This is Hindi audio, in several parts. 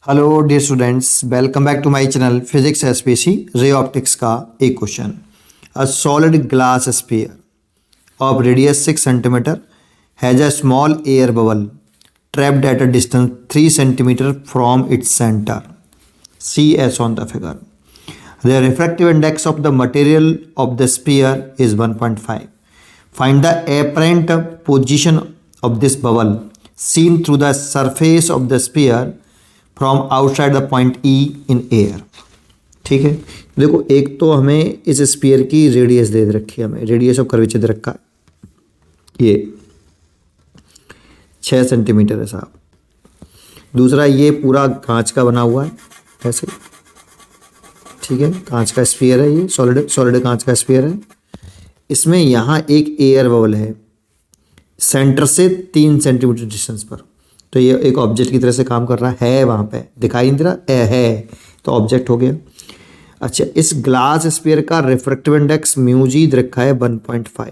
Hello dear students, welcome back to my channel physics SPC ray optics का एक question. A solid glass sphere of radius 6 cm has a small air bubble trapped at a distance 3 cm from its center. See as on the figure. The refractive index of the material of the sphere is 1.5. Find the apparent position of this bubble seen through the surface of the sphere from outside the point E in air. ठीक है, देखो एक तो हमें इस स्पीयर की रेडियस दे रखी है, हमें रेडियस ऑफ कर्वेचर दे रखा है, ये 6 सेंटीमीटर है साहब। दूसरा ये पूरा कांच का बना हुआ है ऐसे, ठीक है, कांच का स्पीयर है, ये सॉलिड कांच का स्पीयर है। इसमें यहाँ एक एयर बबल है सेंटर से 3 सेंटीमीटर डिस्टेंस पर, तो ये एक ऑब्जेक्ट की तरह से काम कर रहा है, वहाँ पे दिखाई नहीं दे रहा है तो ऑब्जेक्ट हो गया। अच्छा, इस ग्लास स्फीयर का रिफ्रैक्टिव इंडेक्स म्यू जी रखा है 1.5।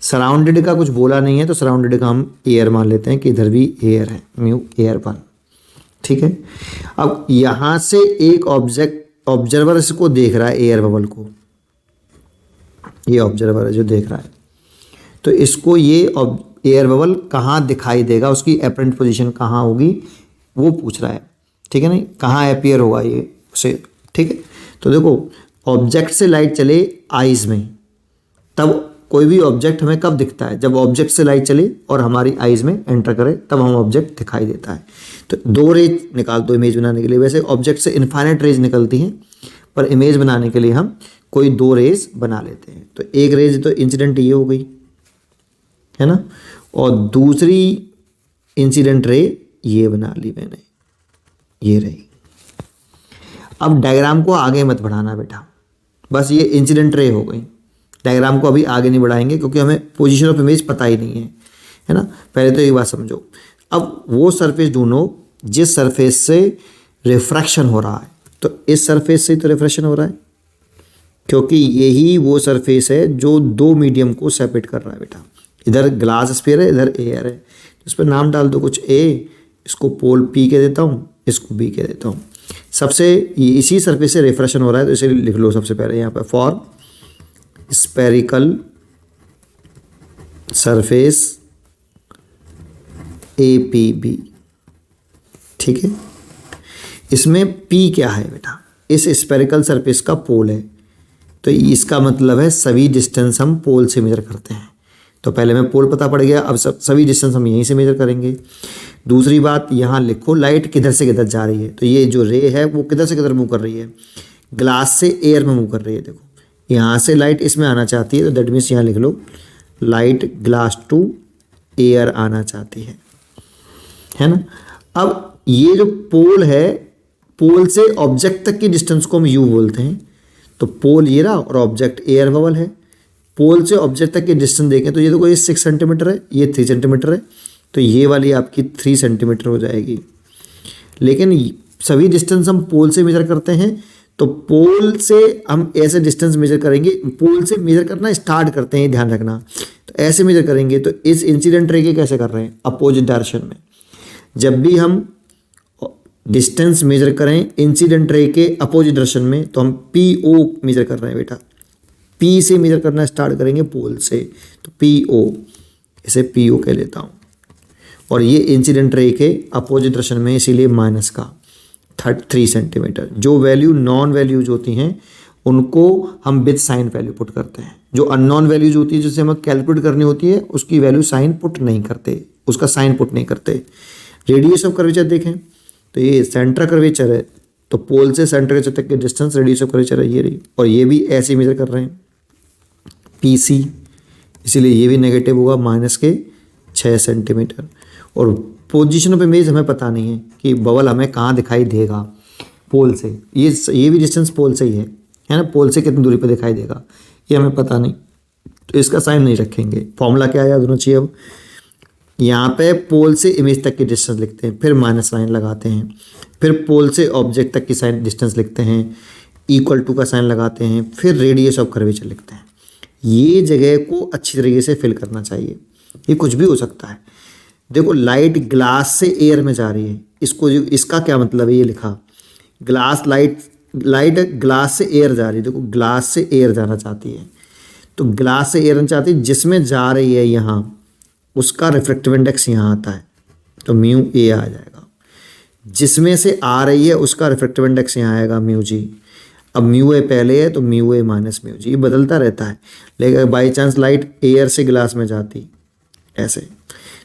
सराउंडेड का कुछ बोला नहीं है तो सराउंडेड का हम एयर मान लेते हैं कि इधर भी एयर है, म्यू एयर 1। ठीक है, अब यहाँ से एक ऑब्जर्वर इसको देख रहा है, एयर बबल को, ये ऑब्जर्वर है जो देख रहा है, तो इसको ये एयर बबल कहाँ दिखाई देगा, उसकी अपरेंट पोजीशन कहाँ होगी वो पूछ रहा है। ठीक है, नहीं कहाँ अपीयर होगा ये उसे। ठीक है, तो देखो ऑब्जेक्ट से लाइट चले आइज में, तब कोई भी ऑब्जेक्ट हमें कब दिखता है, जब ऑब्जेक्ट से लाइट चले और हमारी आइज में एंटर करे तब हम ऑब्जेक्ट दिखाई देता है। तो 2 रेज निकाल दो इमेज बनाने के लिए। वैसे ऑब्जेक्ट से इन्फाइनाइट रेज निकलती हैं, पर इमेज बनाने के लिए हम कोई 2 रेज बना लेते हैं। तो एक रेज तो इंसिडेंट ये हो गई है ना, और दूसरी इंसिडेंट रे ये बना ली मैंने, ये रही। अब डायग्राम को आगे मत बढ़ाना बेटा, बस ये इंसिडेंट रे हो गई। डायग्राम को अभी आगे नहीं बढ़ाएंगे क्योंकि हमें पोजीशन ऑफ इमेज पता ही नहीं है ना। पहले तो ये बात समझो। अब वो सरफेस ढूंढो जिस सरफेस से रिफ्रैक्शन हो रहा है, तो इस सरफेस से तो रिफ्रैक्शन हो रहा है क्योंकि यही वो सरफेस है जो 2 मीडियम को सेपरेट कर रहा है बेटा। इधर ग्लास स्फीयर है, इधर एयर है, तो इस पर नाम डाल दो कुछ ए, इसको पोल पी के देता हूँ, इसको बी के देता हूँ। सबसे इसी सरफेस से रिफ्रैक्शन हो रहा है तो इसे लिख लो सबसे पहले यहाँ पर, for spherical surface A P B. ठीक है, इसमें पी क्या है बेटा, इस स्पेरिकल सरफेस का पोल है, तो इसका मतलब है सभी डिस्टेंस हम पोल से मेजर करते हैं। तो पहले में पोल पता पड़ गया, अब सभी डिस्टेंस हम यहीं से मेजर करेंगे। दूसरी बात यहाँ लिखो लाइट किधर से किधर जा रही है, तो ये जो रे है वो किधर से किधर मूव कर रही है, ग्लास से एयर में मूव कर रही है। देखो यहाँ से लाइट इसमें आना चाहती है, तो दैट मीन्स यहाँ लिख लो लाइट ग्लास टू एयर आना चाहती है ना। अब ये जो पोल है, पोल से ऑब्जेक्ट तक की डिस्टेंस को हम यू बोलते हैं, तो पोल ये रहा और ऑब्जेक्ट एयर बबल है। पोल से ऑब्जेक्ट तक की डिस्टेंस देखें तो ये देखो ये 6 सेंटीमीटर है, ये 3 सेंटीमीटर है, तो ये वाली आपकी 3 सेंटीमीटर हो जाएगी। लेकिन सभी डिस्टेंस हम पोल से मेजर करते हैं, तो पोल से हम ऐसे डिस्टेंस मेजर करेंगे, पोल से मेजर करना स्टार्ट करते हैं, ध्यान रखना। तो ऐसे मेजर करेंगे, तो इस इंसिडेंट रे के कैसे कर रहे हैं, अपोजिट डायरेक्शन में। जब भी हम डिस्टेंस मेजर करें इंसिडेंट रे के अपोजिट डायरेक्शन में, तो हम पी ओ मेजर कर रहे हैं बेटा, पी से मेजर करना स्टार्ट करेंगे पोल से, तो पी ओ, इसे पी ओ कह लेता हूँ। और ये इंसिडेंट रे के अपोजिट डायरेक्शन में, इसीलिए माइनस का 3 सेंटीमीटर। जो वैल्यू नॉन वैल्यूज होती हैं उनको हम विद साइन वैल्यू पुट करते हैं। जो अननोन वैल्यूज होती है जिसे हमें कैलकुलेट करनी होती है, उसकी वैल्यू साइन पुट नहीं करते, उसका साइन पुट नहीं करते। रेडियस ऑफ कर्वेचर देखें तो ये सेंटर कर्वेचर है, तो पोल से सेंटर कर्वेचर तक की डिस्टेंस रेडियस ऑफ कर्वेचर है ये रही, और ये भी ऐसे मेजर कर रहे हैं पी सी, इसीलिए ये भी नेगेटिव होगा माइनस के 6 सेंटीमीटर। और पोजीशन ऑफ इमेज हमें पता नहीं है कि बबल हमें कहाँ दिखाई देगा पोल से, ये भी डिस्टेंस पोल से ही है ना, पोल से कितनी दूरी पर दिखाई देगा ये हमें पता नहीं, तो इसका साइन नहीं रखेंगे। फॉर्मूला क्या याद होना चाहिए, अब यहाँ पे पोल से इमेज तक की डिस्टेंस लिखते हैं, फिर माइनस साइन लगाते हैं, फिर पोल से ऑब्जेक्ट तक की साइन डिस्टेंस लिखते हैं, इक्वल टू का साइन लगाते हैं, फिर रेडियस ऑफ कर्वेचर लिखते हैं। ये जगह को अच्छी तरीके से फिल करना चाहिए, ये कुछ भी हो सकता है। देखो लाइट ग्लास से एयर में जा रही है, इसको जो इसका क्या मतलब है ये लिखा, ग्लास लाइट ग्लास से एयर जा रही है, देखो ग्लास से एयर जाना चाहती है, तो ग्लास से एयर जाना चाहती है, जिसमें जा रही है यहाँ उसका रिफ्रैक्टिव इंडेक्स यहाँ आता है, तो म्यू ए आ जाएगा। जिसमें से आ रही है उसका रिफ्रैक्टिव इंडेक्स यहाँ आएगा म्यू जी। अब म्यू ए पहले है तो mu A minus mu G, ये बदलता रहता है। लेकिन बाई चांस लाइट एयर से ग्लास में जाती ऐसे,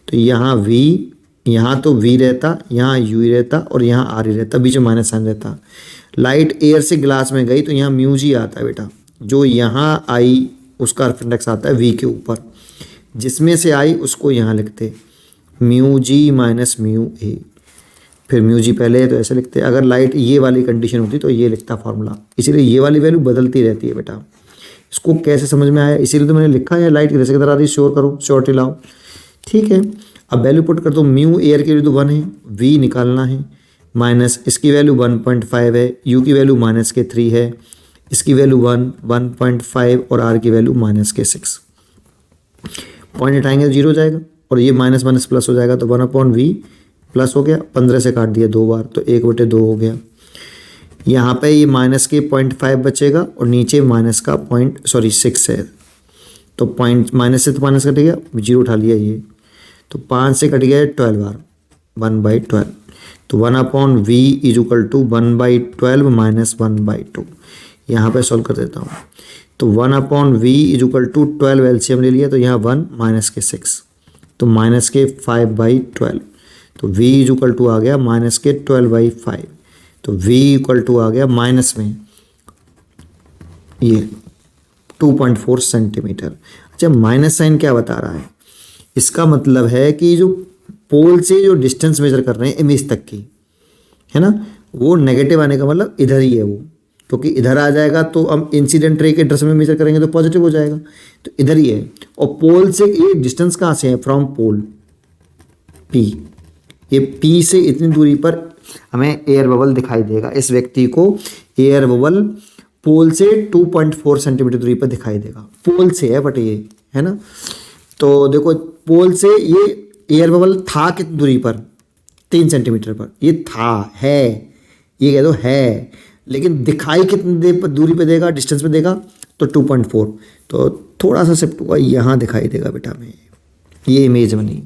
तो यहाँ वी, यहाँ तो वी रहता, यहाँ यू ही रहता और यहाँ आर ही रहता, बीच में माइनस साइन रहता। लाइट एयर से ग्लास में गई तो यहाँ म्यू जी आता है बेटा, जो यहाँ आई उसका रिफ्रैक्टिव इंडेक्स आता है वी के ऊपर, जिसमें से आई उसको यहाँ लिखते mu G minus mu A, फिर म्यू जी पहले है तो ऐसे लिखते हैं। अगर लाइट ये वाली कंडीशन होती तो ये लिखता फार्मूला, इसीलिए ये वाली वैल्यू बदलती रहती है बेटा। इसको कैसे समझ में आया, इसीलिए तो मैंने लिखा है लाइट किधर से किधर आ रही है, श्योर करो, श्योरिटी लाओ, ठीक है। अब वैल्यू पुट कर दो, म्यू एयर की वैल्यू तो 1 है, वी निकालना है, माइनस इसकी वैल्यू 1.5 है, यू की वैल्यू -3 है, इसकी वैल्यू 1.5 और आर की वैल्यू -6। पॉइंट हटाएंगे तो 0 हो जाएगा और ये माइनस माइनस प्लस हो जाएगा, तो 1/v प्लस हो गया, 15 से काट दिया 2 बार तो 1/2 हो गया। यहाँ पे ये माइनस के 0.5 बचेगा और नीचे माइनस का 6 है, तो पॉइंट माइनस से तो माइनस कट गया, 0 उठा लिया ये, तो 5 से कट गया 12 बार, 1/12, तो 1/v is equal to 1/12 minus 1/2। यहाँ पे सॉल्व कर देता हूँ, तो 1/v is equal to 12 LCM ले लिया, तो यहाँ 1 माइनस के 6, तो माइनस के 5/12, तो v इज इक्वल टू आ गया माइनस के 12/5, तो v इक्वल टू आ गया माइनस में ये 2.4 सेंटीमीटर। अच्छा, माइनस साइन क्या बता रहा है, इसका मतलब है कि जो पोल से जो डिस्टेंस मेजर कर रहे हैं इमेज तक की, है ना, वो नेगेटिव आने का मतलब इधर ही है वो, क्योंकि इधर आ जाएगा तो हम इंसिडेंट रे के ड्रेस में मेजर करेंगे तो पॉजिटिव हो जाएगा, तो इधर ही है। और पोल से ये डिस्टेंस कहाँ से है, फ्रॉम पोल P, ये P से इतनी दूरी पर हमें एयर बबल दिखाई देगा, इस व्यक्ति को एयर बबल पोल से 2.4 सेंटीमीटर दूरी पर दिखाई देगा, पोल से है बट ये है ना। तो देखो पोल से ये एयर बबल था कितनी दूरी पर, 3 सेंटीमीटर पर, ये था, है, ये कह दो है, लेकिन दिखाई कितनी दूरी पे देगा, डिस्टेंस पे देगा, तो 2.4, तो थोड़ा सा शिफ्ट हुआ, यहाँ दिखाई देगा बेटा हमें, ये इमेज बनी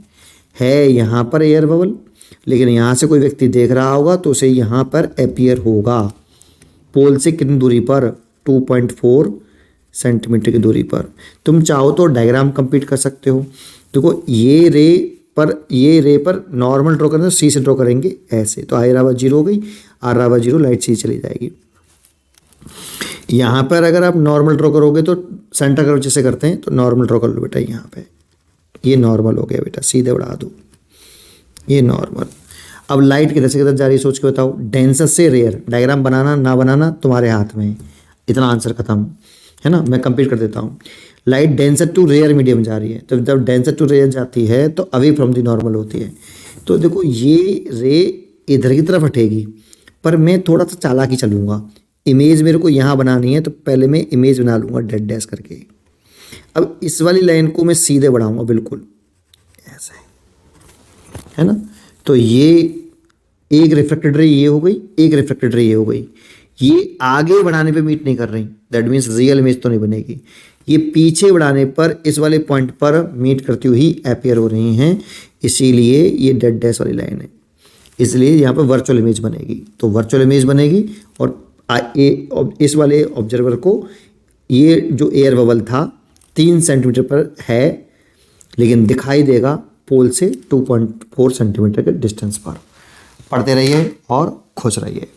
है यहाँ पर एयर बबल, लेकिन यहाँ से कोई व्यक्ति देख रहा होगा तो उसे यहाँ पर अपीयर होगा, पोल से कितनी दूरी पर, 2.4 सेंटीमीटर की दूरी पर। तुम चाहो तो डायग्राम कंप्लीट कर सकते हो। देखो ये रे पर नॉर्मल ड्रॉ करें तो सी से ड्रॉ करेंगे ऐसे, तो आई बराबर 0 हो गई, आर बराबर 0, लाइट सी चली जाएगी। यहाँ पर अगर आप नॉर्मल ड्रॉ करोगे तो सेंटर कर्व जैसे करते हैं, तो नॉर्मल ड्रॉ कर लो बेटा, यहाँ पे ये नॉर्मल हो गया बेटा, सीधे बढ़ा दो ये नॉर्मल। अब लाइट किधर से किधर जा रही है सोच के बताओ, डेंसर से रेयर, डायग्राम बनाना ना बनाना तुम्हारे हाथ में, इतना आंसर खत्म है ना। मैं कंप्लीट कर देता हूँ, light denser to rare medium जा रही है, तो जब डेंसर टू रेयर जाती है तो अवे फ्रॉम दी नॉर्मल होती है। तो देखो ये रे इधर की तरफ हटेगी, पर मैं थोड़ा सा चालाकी चलूँगा, इमेज मेरे को यहाँ बनानी है, तो पहले मैं इमेज बना लूँगा डेड डैश करके। अब इस वाली लाइन को मैं सीधे बढ़ाऊँगा बिल्कुल ऐसे, है ना, तो ये एक रिफ्लेक्टेड रे ये हो गई, एक रिफ्लेक्टेड रे ये हो गई, ये आगे बढ़ाने पे मीट नहीं कर रही, दैट मीन्स रियल इमेज तो नहीं बनेगी। ये पीछे बढ़ाने पर इस वाले पॉइंट पर मीट करती हुई अपीयर हो रही हैं, इसीलिए ये डेड डैश वाली लाइन है, इसलिए यहाँ पर वर्चुअल इमेज बनेगी। तो वर्चुअल इमेज बनेगी और इस वाले ऑब्जर्वर को ये जो एयर बबल था 3 सेंटीमीटर पर है, लेकिन दिखाई देगा पोल से 2.4 सेंटीमीटर के डिस्टेंस पर। पढ़ते रहिए और खुश रहिए।